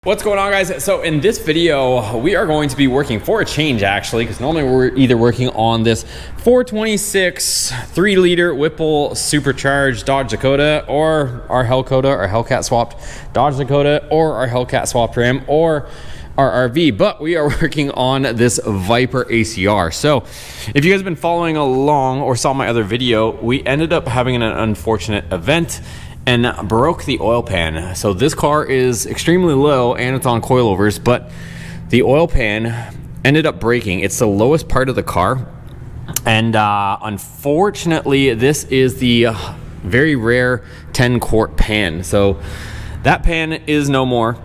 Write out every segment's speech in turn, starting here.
What's going on, guys? So in this video we are going to be working for a change, actually, because normally we're either working on this 426 3-liter Whipple supercharged Dodge Dakota, or our Hellcat swapped Dodge Dakota, or our Hellcat swapped Ram, or our RV, but we are working on this Viper ACR. So if you guys have been following along or saw my other video, we ended up having an unfortunate event and broke the oil pan. So this car is extremely low and it's on coilovers, but the oil pan ended up breaking. It's the lowest part of the car, and unfortunately this is the very rare 10-quart pan. So that pan is no more.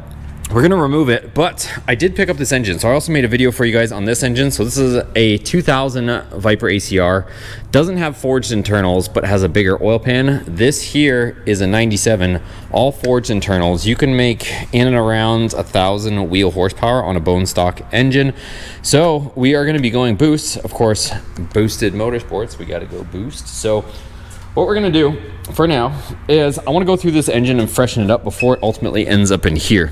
We're gonna remove it, but I did pick up this engine. So I also made a video for you guys on this engine. So this is a 2000 Viper ACR. Doesn't have forged internals, but has a bigger oil pan. This here is a 97, all forged internals. You can make in and around 1,000 wheel horsepower on a bone stock engine. So we are gonna be going boost, of course, boosted motorsports. We gotta go boost. So what we're gonna do for now is I wanna go through this engine and freshen it up before it ultimately ends up in here.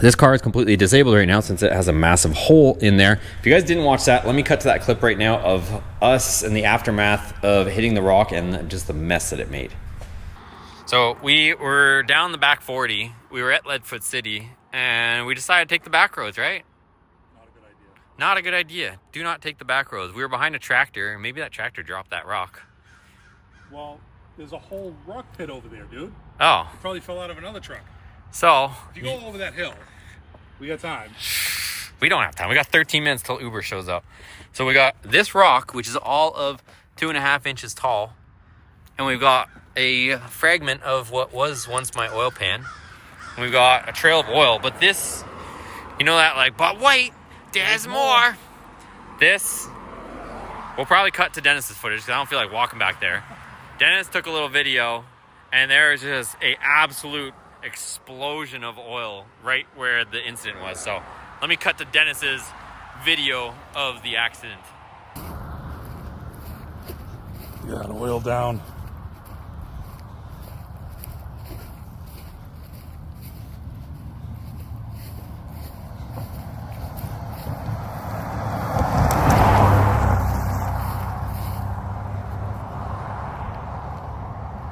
This car is completely disabled right now since it has a massive hole in there. If you guys didn't watch that, let me cut to that clip right now of us in the aftermath of hitting the rock and just the mess that it made. So we were down the back 40. We were at Leadfoot City and we decided to take the back roads, right? Not a good idea. Not a good idea. Do not take the back roads. We were behind a tractor. Maybe that tractor dropped that rock. Well, there's a whole rock pit over there, dude. Oh. It probably fell out of another truck. So if you go over that hill, we got time. We don't have time. We got 13 minutes till Uber shows up. So we got this rock, which is all of 2.5 inches tall, and we've got a fragment of what was once my oil pan. And we've got a trail of oil, but this, you know that, like, but wait, there's more. This, we'll probably cut to Dennis's footage because I don't feel like walking back there. Dennis took a little video, and there is just a absolute explosion of oil right where the incident was. So let me cut to Dennis's video of the accident. Got oil down.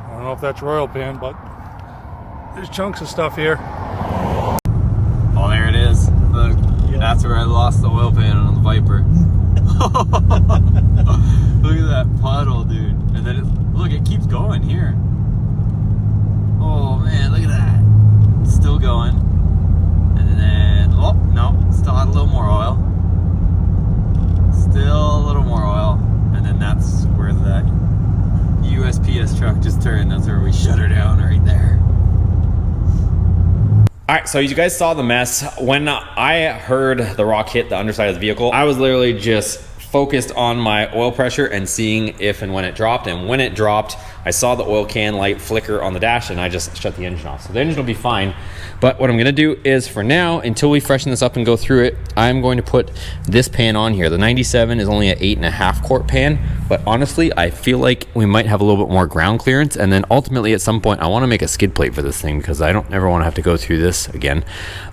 I don't know if that's your oil pan, but there's chunks of stuff here. Oh, there it is. Look, yeah. That's where I lost the oil pan on the Viper. Look at that puddle, dude. And then look, it keeps going here. Oh man, look at that. It's still going. And then, oh no, still had a little more oil. Still a little more oil. And then that's where that USPS truck just turned. That's where we shut her down right there. All right, so you guys saw the mess. When I heard the rock hit the underside of the vehicle, I was literally just focused on my oil pressure and seeing if and when it dropped. And when it dropped, I saw the oil can light flicker on the dash and I just shut the engine off. So the engine will be fine. But what I'm gonna do is, for now, until we freshen this up and go through it, I'm going to put this pan on here. The 97 is only an 8.5 quart pan, but honestly, I feel like we might have a little bit more ground clearance. And then ultimately at some point, I wanna make a skid plate for this thing because I don't ever wanna have to go through this again.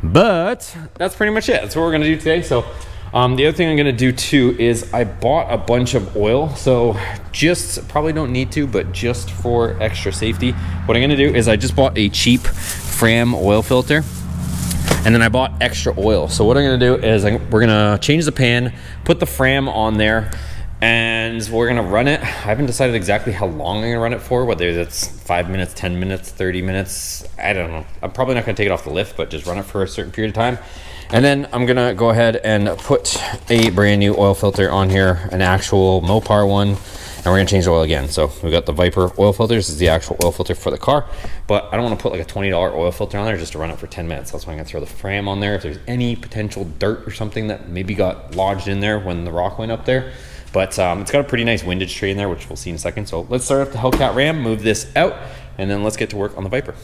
But that's pretty much it. That's what we're gonna do today. So the other thing I'm gonna do too is I bought a bunch of oil. So just, probably don't need to, but just for extra safety, what I'm gonna do is I just bought a cheap Fram oil filter, and then I bought extra oil. So what I'm gonna do is we're gonna change the pan, put the Fram on there, and we're gonna run it. I haven't decided exactly how long I'm gonna run it for, whether it's 5 minutes, 10 minutes, 30 minutes, I don't know. I'm probably not gonna take it off the lift, but just run it for a certain period of time. And then I'm gonna go ahead and put a brand new oil filter on here, an actual Mopar one, and we're gonna change the oil again. So we got the Viper oil filter. This is the actual oil filter for the car, but I don't wanna put like a $20 oil filter on there just to run it for 10 minutes. That's why I'm gonna throw the Fram on there if there's any potential dirt or something that maybe got lodged in there when the rock went up there. But it's got a pretty nice windage tray in there, which we'll see in a second. So let's start up the Hellcat Ram, move this out, and then let's get to work on the Viper.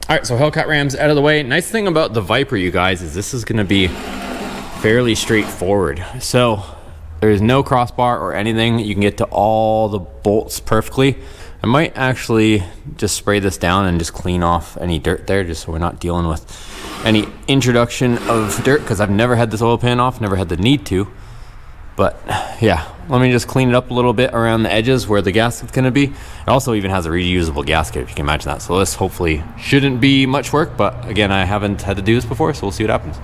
All right, so Hellcat Ram's out of the way. Nice thing about the Viper, you guys, is this is gonna be fairly straightforward. So there's no crossbar or anything. You can get to all the bolts perfectly. I might actually just spray this down and just clean off any dirt there, just so we're not dealing with any introduction of dirt, because I've never had this oil pan off, never had the need to. But yeah, let me just clean it up a little bit around the edges where the gasket's gonna be. It also even has a reusable gasket, if you can imagine that. So this hopefully shouldn't be much work, but again, I haven't had to do this before, so we'll see what happens.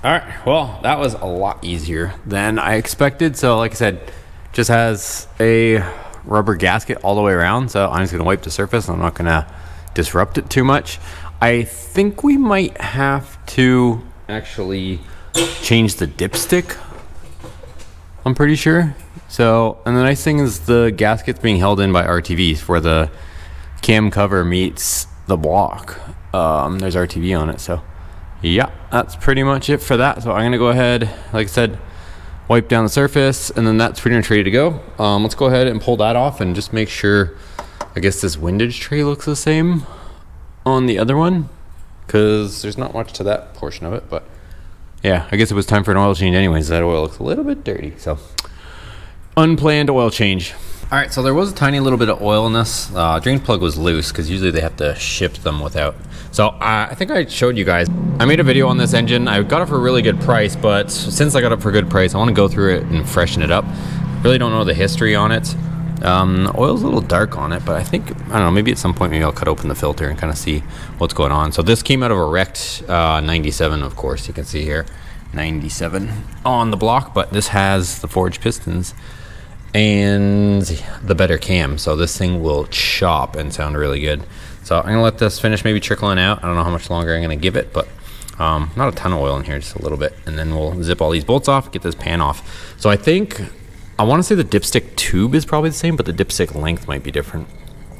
All right, well, that was a lot easier than I expected. So like I said, just has a rubber gasket all the way around. So I'm just gonna wipe the surface. I'm not gonna disrupt it too much. I think we might have to actually change the dipstick, I'm pretty sure. So, and the nice thing is the gasket's being held in by RTVs where the cam cover meets the block. There's RTV on it, so yeah, that's pretty much it for that. So I'm gonna go ahead, like I said, wipe down the surface, and then that's pretty much ready to go. Let's go ahead and pull that off and just make sure, I guess this windage tray looks the same on the other one, because there's not much to that portion of it. But yeah, I guess it was time for an oil change anyways. That oil looks a little bit dirty, so unplanned oil change. All right, so there was a tiny little bit of oil in this. Drain plug was loose because usually they have to ship them without. So I think I showed you guys. I made a video on this engine. I got it for a really good price, but since I got it for a good price, I want to go through it and freshen it up. Really don't know the history on it. The oil's a little dark on it, but I think, I don't know, maybe at some point maybe I'll cut open the filter and kind of see what's going on. So this came out of a wrecked 97, of course. You can see here, 97 on the block, but this has the forged pistons and the better cam, so this thing will chop and sound really good. So I'm gonna let this finish maybe trickling out. I don't know how much longer I'm gonna give it, but not a ton of oil in here, just a little bit, and then we'll zip all these bolts off, get this pan off. So I think, I want to say the dipstick tube is probably the same, but the dipstick length might be different.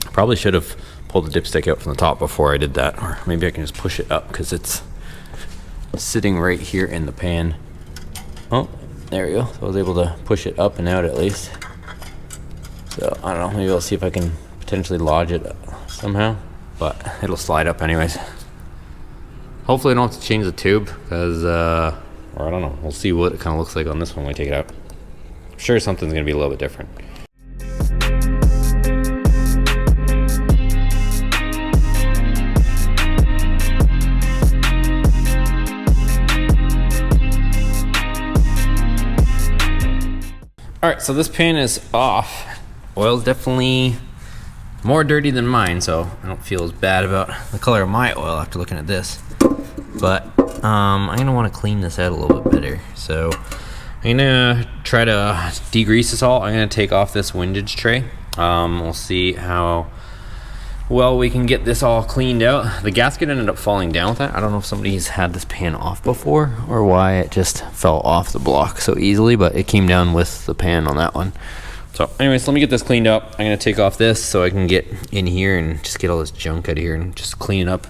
I probably should have pulled the dipstick out from the top before I did that, or maybe I can just push it up because it's sitting right here in the pan. Oh, there we go. So I was able to push it up and out at least. So I don't know, maybe I'll see if I can potentially lodge it somehow, but it'll slide up anyways. Hopefully I don't have to change the tube because, or I don't know, we'll see what it kind of looks like on this one when we take it out. I'm sure something's gonna be a little bit different. All right, so this pan is off. Oil's definitely more dirty than mine, so I don't feel as bad about the color of my oil after looking at this. But I'm gonna want to clean this out a little bit better. So I'm gonna try to degrease this all. I'm gonna take off this windage tray. We'll see how well we can get this all cleaned out. The gasket ended up falling down with that. I don't know if somebody's had this pan off before or why it just fell off the block so easily, but it came down with the pan on that one. So anyways, let me get this cleaned up. I'm gonna take off this so I can get in here and just get all this junk out of here and just clean it up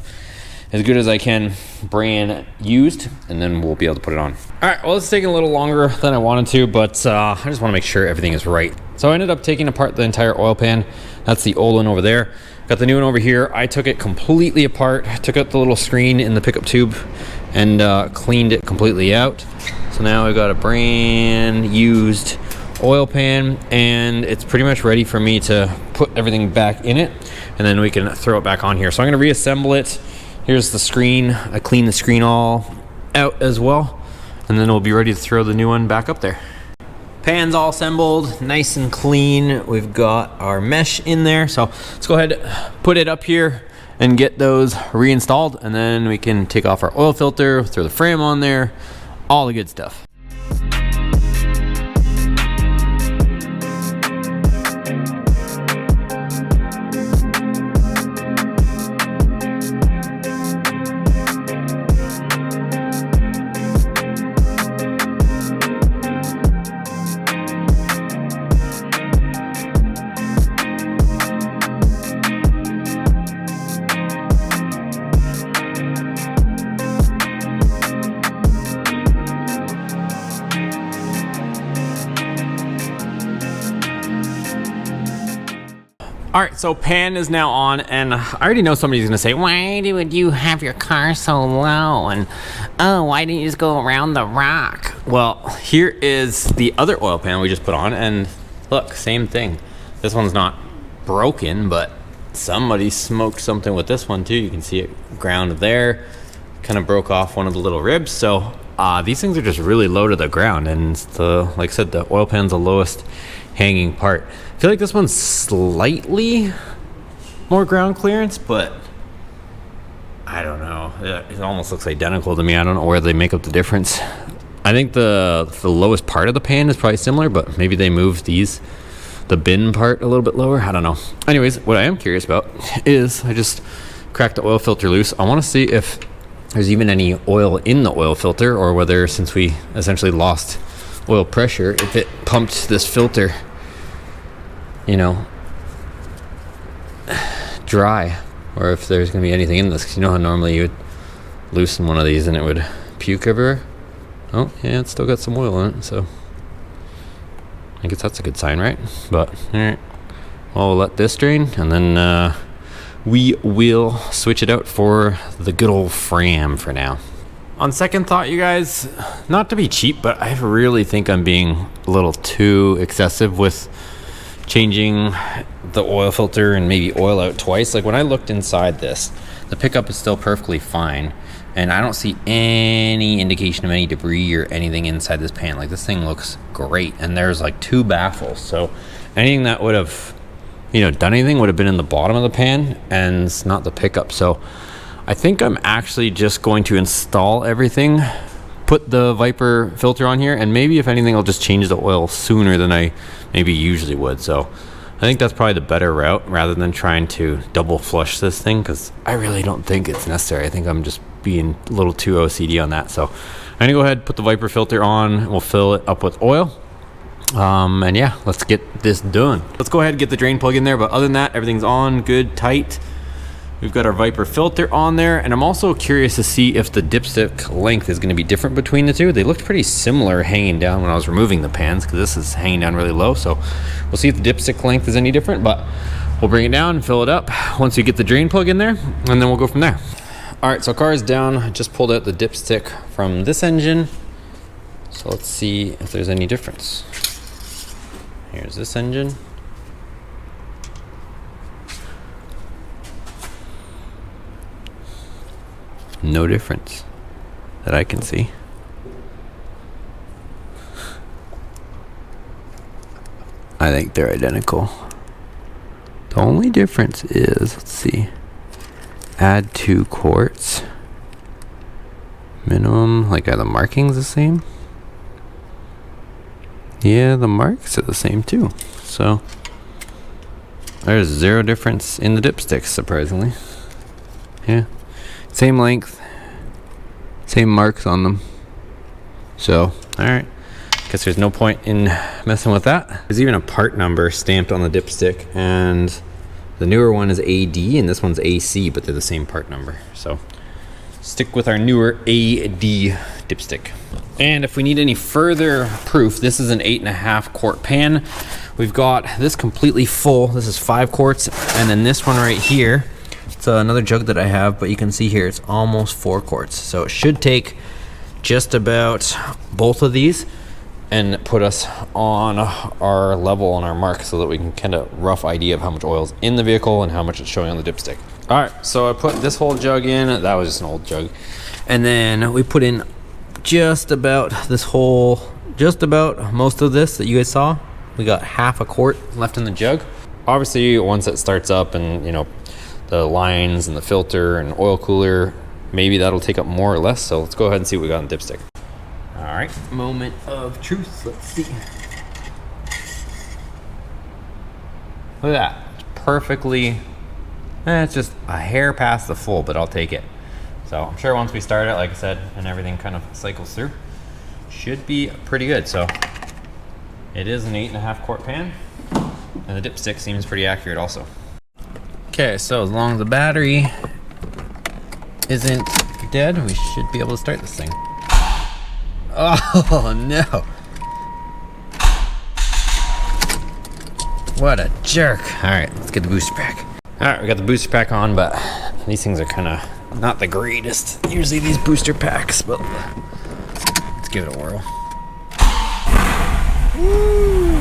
as good as I can, brand used, and then we'll be able to put it on. All right, well, it's taking a little longer than I wanted to, but I just wanna make sure everything is right. So I ended up taking apart the entire oil pan. That's the old one over there. Got the new one over here. I took it completely apart, took out the little screen in the pickup tube and cleaned it completely out. So now I've got a brand used oil pan and it's pretty much ready for me to put everything back in it, and then we can throw it back on here. So I'm gonna reassemble it. Here's the screen. I cleaned the screen all out as well, and then we'll be ready to throw the new one back up there. Pan's all assembled, nice and clean. We've got our mesh in there. So let's go ahead, put it up here and get those reinstalled, and then we can take off our oil filter, throw the frame on there, all the good stuff. All right, so pan is now on, and I already know somebody's gonna say, why would you have your car so low? And, oh, why didn't you just go around the rock? Well, here is the other oil pan we just put on, and look, same thing. This one's not broken, but somebody smoked something with this one too. You can see it ground there, kind of broke off one of the little ribs. So these things are just really low to the ground, and like I said, the oil pan's the lowest hanging part. I feel like this one's slightly more ground clearance, but I don't know. It almost looks identical to me. I don't know where they make up the difference. I think the lowest part of the pan is probably similar, but maybe they moved the bin part a little bit lower. I don't know. Anyways, what I am curious about is I just cracked the oil filter loose. I want to see if there's even any oil in the oil filter, or whether, since we essentially lost oil pressure, if it pumped this filter, you know, dry, or if there's going to be anything in this. 'Cause you know how normally you would loosen one of these and it would puke everywhere? Oh, yeah, it's still got some oil in it, so I guess that's a good sign, right? But, all right, well, we'll let this drain, and then we will switch it out for the good old Fram for now. On second thought, you guys, not to be cheap, but I really think I'm being a little too excessive with changing the oil filter and maybe oil out twice. Like when I looked inside this, the pickup is still perfectly fine, and I don't see any indication of any debris or anything inside this pan. Like this thing looks great, and there's like 2 baffles, so anything that would have, you know, done anything would have been in the bottom of the pan and it's not the pickup. So I think I'm actually just going to install everything, put the Viper filter on here, and maybe if anything I'll just change the oil sooner than I maybe usually would. So I think that's probably the better route, rather than trying to double flush this thing, because I really don't think it's necessary. I think I'm just being a little too OCD on that. So I'm gonna go ahead, put the Viper filter on, we'll fill it up with oil, and yeah, let's get this done. Let's go ahead and get the drain plug in there, but other than that, everything's on good, tight. We've got our Viper filter on there, and I'm also curious to see if the dipstick length is going to be different between the two. They looked pretty similar hanging down when I was removing the pans, because this is hanging down really low. So we'll see if the dipstick length is any different, but we'll bring it down and fill it up once we get the drain plug in there, and then we'll go from there. All right, so car is down. I just pulled out the dipstick from this engine. So let's see if there's any difference. Here's this engine. No difference that I can see. I think they're identical. The only difference is, let's see, add 2 quarts. Minimum, like, are the markings the same? Yeah, the marks are the same too. So there's 0 difference in the dipsticks, surprisingly. Yeah. Same length, same marks on them. So, all right. Guess there's no point in messing with that. There's even a part number stamped on the dipstick, and the newer one is AD and this one's AC, but they're the same part number. So stick with our newer AD dipstick. And if we need any further proof, this is an 8.5 quart pan. We've got this completely full. This is 5 quarts, and then this one right here, it's another jug that I have, but you can see here it's almost 4 quarts. So it should take just about both of these and put us on our level, on our mark, so that we can kind of rough idea of how much oil is in the vehicle and how much it's showing on the dipstick. All right, so I put this whole jug in. That was just an old jug. And then we put in just about this whole, just about most of this that you guys saw. We got half a quart left in the jug. Obviously, once it starts up and, you know, the lines and the filter and oil cooler, maybe that'll take up more or less. So let's go ahead and see what we got on the dipstick. All right, moment of truth. Let's see. Look at that. It's perfectly, it's just a hair past the full, but I'll take it. So I'm sure once we start it, like I said, and everything kind of cycles through, should be pretty good. So it is an 8.5 quart pan, and the dipstick seems pretty accurate also. Okay, so as long as the battery isn't dead, we should be able to start this thing. Oh no. What a jerk. All right, let's get the booster pack. All right, we got the booster pack on, but these things are kind of not the greatest. Usually these booster packs, but let's give it a whirl. Woo.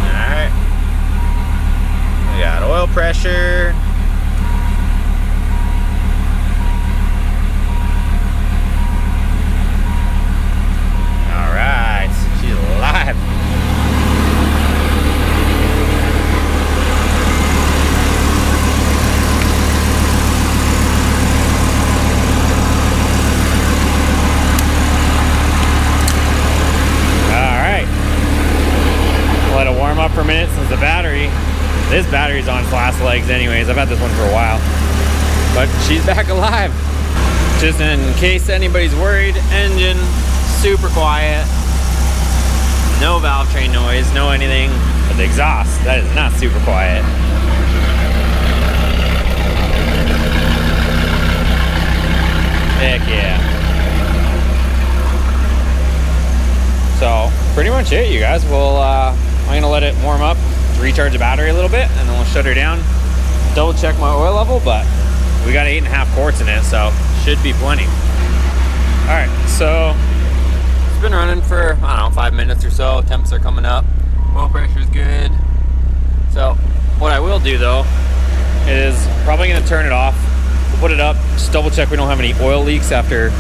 All right, we got oil pressure. Let it warm up for a minute since this battery's on its last legs anyways. I've had this one for a while, but she's back alive. Just in case anybody's worried, engine super quiet, no valve train noise, no anything, but the exhaust, that is not super quiet. Heck yeah. So pretty much it, you guys. I'm gonna let it warm up, recharge the battery a little bit, and then we'll shut her down. Double check my oil level, but we got 8.5 quarts in it, so should be plenty. All right, so it's been running for, I don't know, 5 minutes or so. Temps are coming up, oil pressure's good. So what I will do though is probably gonna turn it off, put it up, just double check we don't have any oil leaks after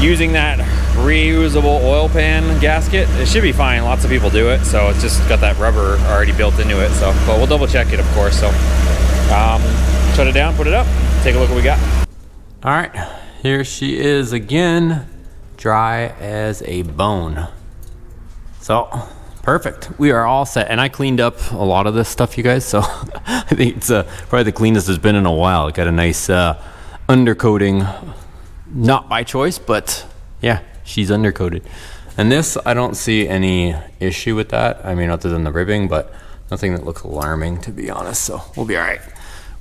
using that reusable oil pan gasket. It should be fine. Lots of people do it, so it's just got that rubber already built into it. So, but we'll double check it, of course. So, shut it down, put it up, take a look what we got. All right, here she is again, dry as a bone. So, perfect. We are all set, and I cleaned up a lot of this stuff, you guys. So, I think it's probably the cleanest it's been in a while. It got a nice undercoating, not by choice, but yeah. She's undercoated. And this, I don't see any issue with that. I mean, other than the ribbing, but nothing that looks alarming, to be honest. So we'll be all right.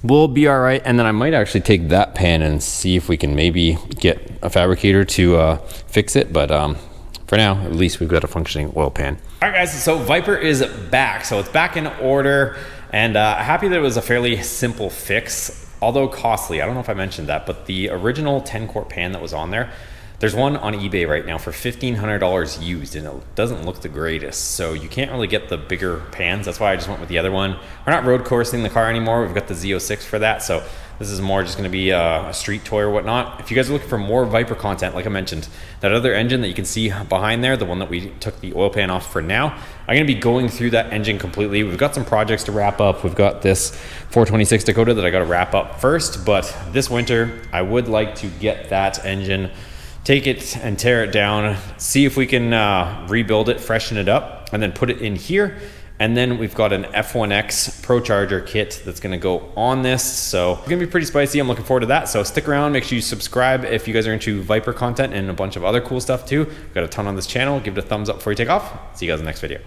We'll be all right. And then I might actually take that pan and see if we can maybe get a fabricator to fix it. But for now, at least we've got a functioning oil pan. All right, guys, so Viper is back. So it's back in order, and happy that it was a fairly simple fix, although costly. I don't know if I mentioned that, but the original 10-quart pan that was on there, there's one on eBay right now for $1,500 used, and it doesn't look the greatest. So you can't really get the bigger pans. That's why I just went with the other one. We're not road coursing the car anymore. We've got the Z06 for that. So this is more just gonna be a street toy or whatnot. If you guys are looking for more Viper content, like I mentioned, that other engine that you can see behind there, the one that we took the oil pan off for now, I'm gonna be going through that engine completely. We've got some projects to wrap up. We've got this 426 Dakota that I gotta wrap up first, but this winter, I would like to get that engine, take it and tear it down, see if we can rebuild it, freshen it up, and then put it in here. And then we've got an F1X Pro Charger kit that's gonna go on this. So it's gonna be pretty spicy. I'm looking forward to that. So stick around, make sure you subscribe if you guys are into Viper content and a bunch of other cool stuff too. We've got a ton on this channel. Give it a thumbs up before you take off. See you guys in the next video.